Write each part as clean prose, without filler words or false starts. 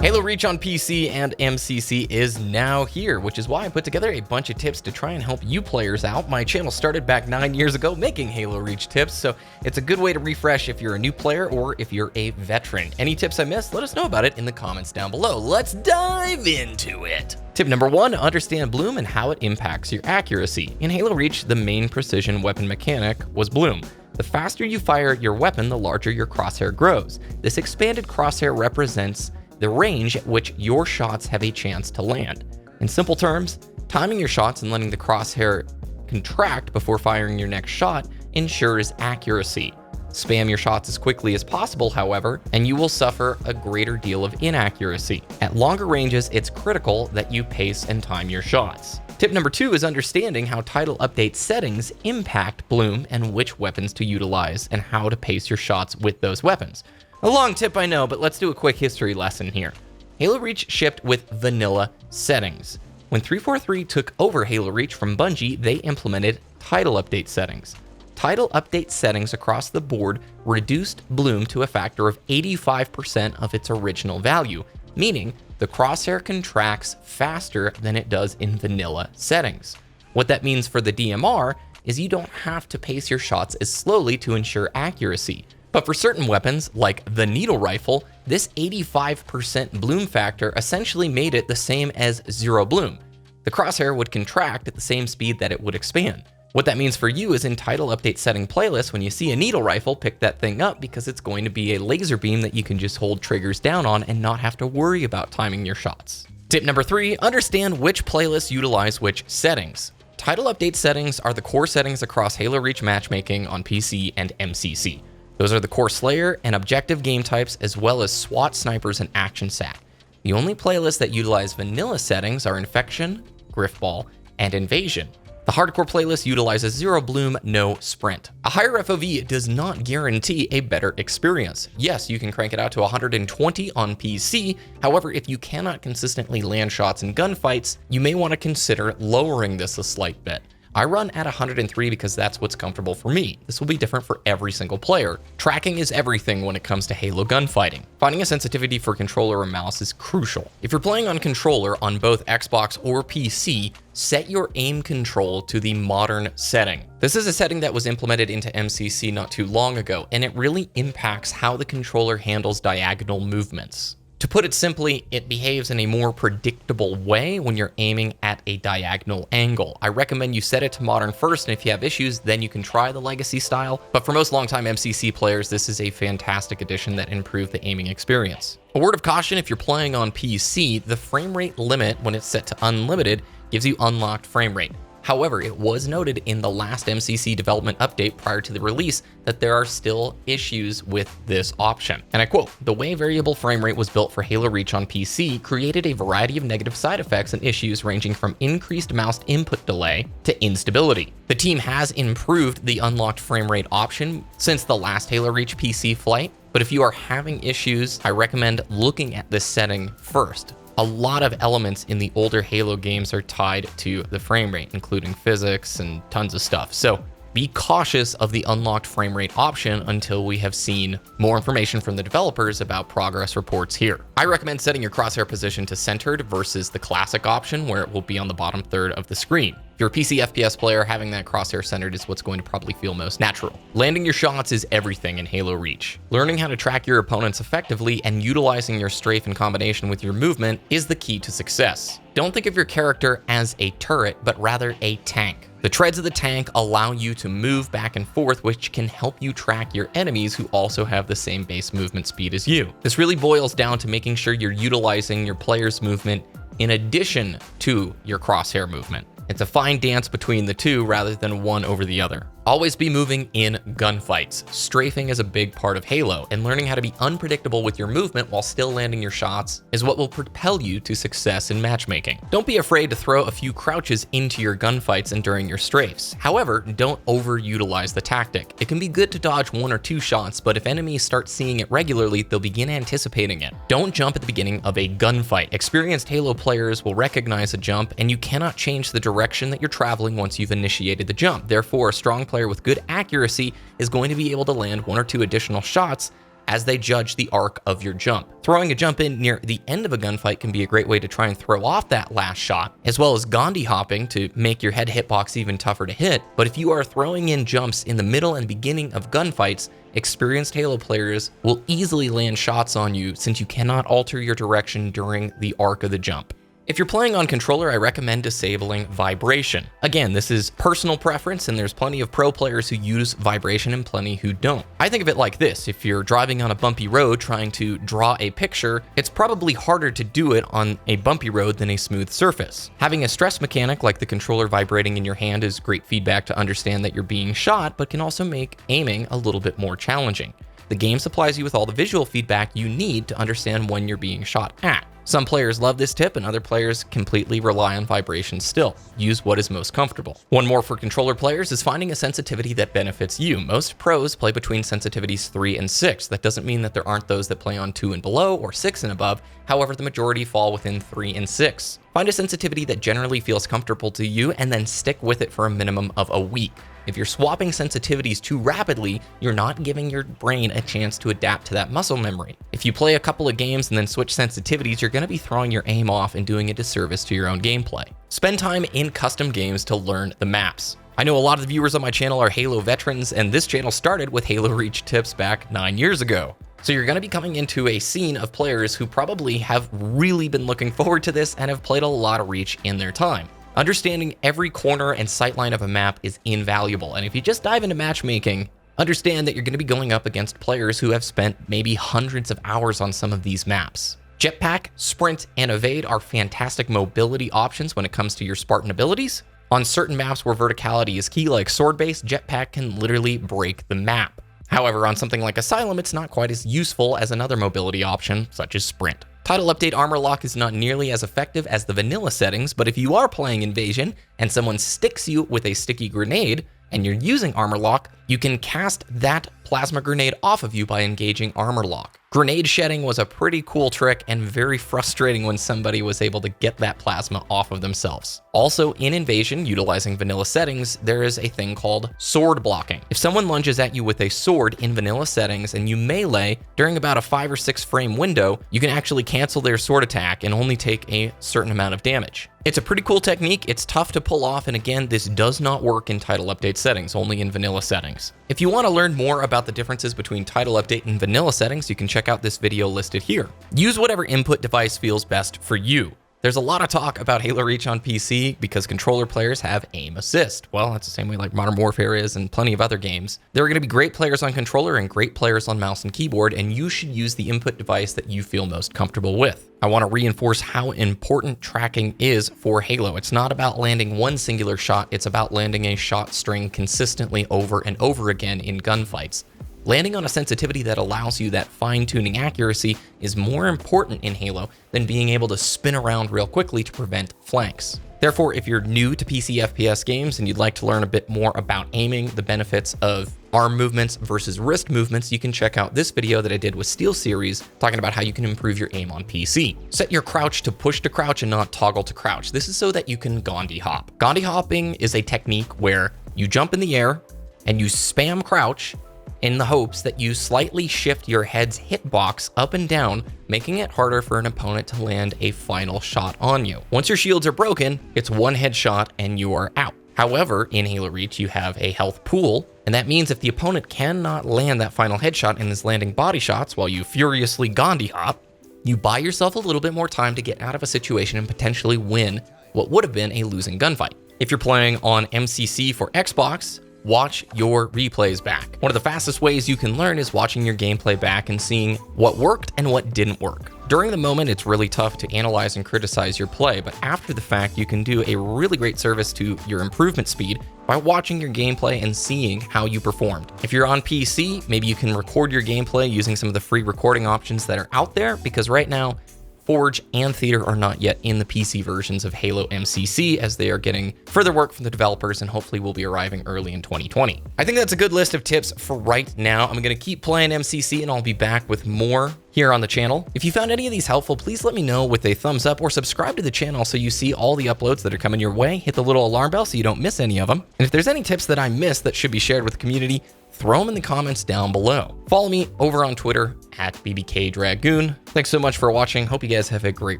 Halo Reach on PC and MCC is now here, which is why I put together a bunch of tips to try and help you players out. My channel started back 9 years ago making Halo Reach tips, so it's a good way to refresh if you're a new player or if you're a veteran. Any tips I missed, let us know about it in the comments down below. Let's dive into it. Tip number 1, understand bloom and how it impacts your accuracy. In Halo Reach, the main precision weapon mechanic was bloom. The faster you fire your weapon, the larger your crosshair grows. This expanded crosshair represents the range at which your shots have a chance to land. In simple terms, timing your shots and letting the crosshair contract before firing your next shot ensures accuracy. Spam your shots as quickly as possible, however, and you will suffer a greater deal of inaccuracy. At longer ranges, it's critical that you pace and time your shots. Tip number 2 is understanding how title update settings impact bloom and which weapons to utilize and how to pace your shots with those weapons. A long tip, I know, but let's do a quick history lesson here. Halo Reach shipped with vanilla settings. When 343 took over Halo Reach from Bungie, they implemented title update settings. Title update settings across the board reduced bloom to a factor of 85% of its original value, meaning the crosshair contracts faster than it does in vanilla settings. What that means for the DMR is you don't have to pace your shots as slowly to ensure accuracy. But for certain weapons, like the needle rifle, this 85% bloom factor essentially made it the same as zero bloom. The crosshair would contract at the same speed that it would expand. What that means for you is in title update setting playlists, when you see a needle rifle, pick that thing up because it's going to be a laser beam that you can just hold triggers down on and not have to worry about timing your shots. Tip number 3, understand which playlists utilize which settings. Title update settings are the core settings across Halo Reach matchmaking on PC and MCC. Those are the core Slayer and objective game types, as well as SWAT, snipers, and action sack. The only playlists that utilize vanilla settings are Infection, Griffball, and Invasion. The hardcore playlist utilizes zero bloom, no sprint. A higher FOV does not guarantee a better experience. Yes, you can crank it out to 120 on PC. However, if you cannot consistently land shots in gunfights, you may want to consider lowering this a slight bit. I run at 103 because that's what's comfortable for me. This will be different for every single player. Tracking is everything when it comes to Halo gunfighting. Finding a sensitivity for controller or mouse is crucial. If you're playing on controller on both Xbox or PC, set your aim control to the modern setting. This is a setting that was implemented into MCC not too long ago, and it really impacts how the controller handles diagonal movements. To put it simply, it behaves in a more predictable way when you're aiming at a diagonal angle. I recommend you set it to modern first, and if you have issues, then you can try the legacy style. But for most longtime MCC players, this is a fantastic addition that improved the aiming experience. A word of caution, if you're playing on PC, the frame rate limit when it's set to unlimited gives you unlocked frame rate. However, it was noted in the last MCC development update prior to the release that there are still issues with this option. And I quote, "The way variable frame rate was built for Halo Reach on PC created a variety of negative side effects and issues ranging from increased mouse input delay to instability. The team has improved the unlocked frame rate option since the last Halo Reach PC flight, but if you are having issues, I recommend looking at this setting first. A lot of elements in the older Halo games are tied to the frame rate, including physics and tons of stuff. So be cautious of the unlocked frame rate option until we have seen more information from the developers about progress reports here. I recommend setting your crosshair position to centered versus the classic option where it will be on the bottom third of the screen. If you're a PC FPS player, having that crosshair centered is what's going to probably feel most natural. Landing your shots is everything in Halo Reach. Learning how to track your opponents effectively and utilizing your strafe in combination with your movement is the key to success. Don't think of your character as a turret, but rather a tank. The treads of the tank allow you to move back and forth, which can help you track your enemies who also have the same base movement speed as you. This really boils down to making sure you're utilizing your player's movement in addition to your crosshair movement. It's a fine dance between the two rather than one over the other. Always be moving in gunfights. Strafing is a big part of Halo, and learning how to be unpredictable with your movement while still landing your shots is what will propel you to success in matchmaking. Don't be afraid to throw a few crouches into your gunfights and during your strafes. However, don't overutilize the tactic. It can be good to dodge 1 or 2 shots, but if enemies start seeing it regularly, they'll begin anticipating it. Don't jump at the beginning of a gunfight. Experienced Halo players will recognize a jump, and you cannot change the direction that you're traveling once you've initiated the jump. Therefore, a strong player with good accuracy is going to be able to land 1 or 2 additional shots as they judge the arc of your jump. Throwing a jump in near the end of a gunfight can be a great way to try and throw off that last shot, as well as Gandhi hopping to make your head hitbox even tougher to hit. But if you are throwing in jumps in the middle and beginning of gunfights, experienced Halo players will easily land shots on you since you cannot alter your direction during the arc of the jump. If you're playing on controller, I recommend disabling vibration. Again, this is personal preference, and there's plenty of pro players who use vibration and plenty who don't. I think of it like this: if you're driving on a bumpy road trying to draw a picture, it's probably harder to do it on a bumpy road than a smooth surface. Having a stress mechanic like the controller vibrating in your hand is great feedback to understand that you're being shot, but can also make aiming a little bit more challenging. The game supplies you with all the visual feedback you need to understand when you're being shot at. Some players love this tip and other players completely rely on vibration still. Use what is most comfortable. One more for controller players is finding a sensitivity that benefits you. Most pros play between sensitivities 3 and 6. That doesn't mean that there aren't those that play on 2 and below or 6 and above. However, the majority fall within 3 and 6. Find a sensitivity that generally feels comfortable to you and then stick with it for a minimum of a week. If you're swapping sensitivities too rapidly, you're not giving your brain a chance to adapt to that muscle memory. If you play a couple of games and then switch sensitivities, you're going to be throwing your aim off and doing a disservice to your own gameplay. Spend time in custom games to learn the maps. I know a lot of the viewers on my channel are Halo veterans, and this channel started with Halo Reach tips back 9 years ago. So you're going to be coming into a scene of players who probably have really been looking forward to this and have played a lot of Reach in their time. Understanding every corner and sightline of a map is invaluable, and if you just dive into matchmaking, understand that you're going to be going up against players who have spent maybe hundreds of hours on some of these maps. Jetpack, Sprint, and Evade are fantastic mobility options when it comes to your Spartan abilities. On certain maps where verticality is key, like Sword Base, Jetpack can literally break the map. However, on something like Asylum, it's not quite as useful as another mobility option, such as Sprint. Title Update Armor Lock is not nearly as effective as the vanilla settings, but if you are playing Invasion and someone sticks you with a sticky grenade and you're using Armor Lock, you can cast that plasma grenade off of you by engaging Armor Lock. Grenade shedding was a pretty cool trick and very frustrating when somebody was able to get that plasma off of themselves. Also, in Invasion, utilizing vanilla settings, there is a thing called sword blocking. If someone lunges at you with a sword in vanilla settings and you melee during about a 5 or 6 frame window, you can actually cancel their sword attack and only take a certain amount of damage. It's a pretty cool technique. It's tough to pull off, and again, this does not work in Title Update settings, only in vanilla settings. If you want to learn more about the differences between Title Update and vanilla settings, you can check out this video listed here. Use whatever input device feels best for you. There's a lot of talk about Halo Reach on PC because controller players have aim assist. Well, that's the same way like Modern Warfare is and plenty of other games. There are going to be great players on controller and great players on mouse and keyboard, and you should use the input device that you feel most comfortable with. I want to reinforce how important tracking is for Halo. It's not about landing one singular shot, it's about landing a shot string consistently over and over again in gunfights. Landing on a sensitivity that allows you that fine-tuning accuracy is more important in Halo than being able to spin around real quickly to prevent flanks. Therefore, if you're new to PC FPS games and you'd like to learn a bit more about aiming, the benefits of arm movements versus wrist movements, you can check out this video that I did with SteelSeries talking about how you can improve your aim on PC. Set your crouch to push to crouch and not toggle to crouch. This is so that you can Gandhi hop. Gandhi hopping is a technique where you jump in the air and you spam crouch in the hopes that you slightly shift your head's hitbox up and down, making it harder for an opponent to land a final shot on you. Once your shields are broken, it's one headshot and you are out. However, in Halo Reach, you have a health pool, and that means if the opponent cannot land that final headshot and is landing body shots while you furiously Gandhi hop, you buy yourself a little bit more time to get out of a situation and potentially win what would have been a losing gunfight. If you're playing on MCC for Xbox, watch your replays back. One of the fastest ways you can learn is watching your gameplay back and seeing what worked and what didn't work. During the moment, it's really tough to analyze and criticize your play, but after the fact, you can do a really great service to your improvement speed by watching your gameplay and seeing how you performed. If you're on PC, maybe you can record your gameplay using some of the free recording options that are out there, because right now, Forge and Theater are not yet in the PC versions of Halo MCC, as they are getting further work from the developers and hopefully will be arriving early in 2020. I think that's a good list of tips for right now. I'm going to keep playing MCC and I'll be back with more here on the channel. If you found any of these helpful, please let me know with a thumbs up or subscribe to the channel so you see all the uploads that are coming your way. Hit the little alarm bell so you don't miss any of them. And if there's any tips that I missed that should be shared with the community, throw them in the comments down below. Follow me over on Twitter at BBK Dragoon. Thanks so much for watching. Hope you guys have a great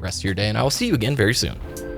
rest of your day, and I will see you again very soon.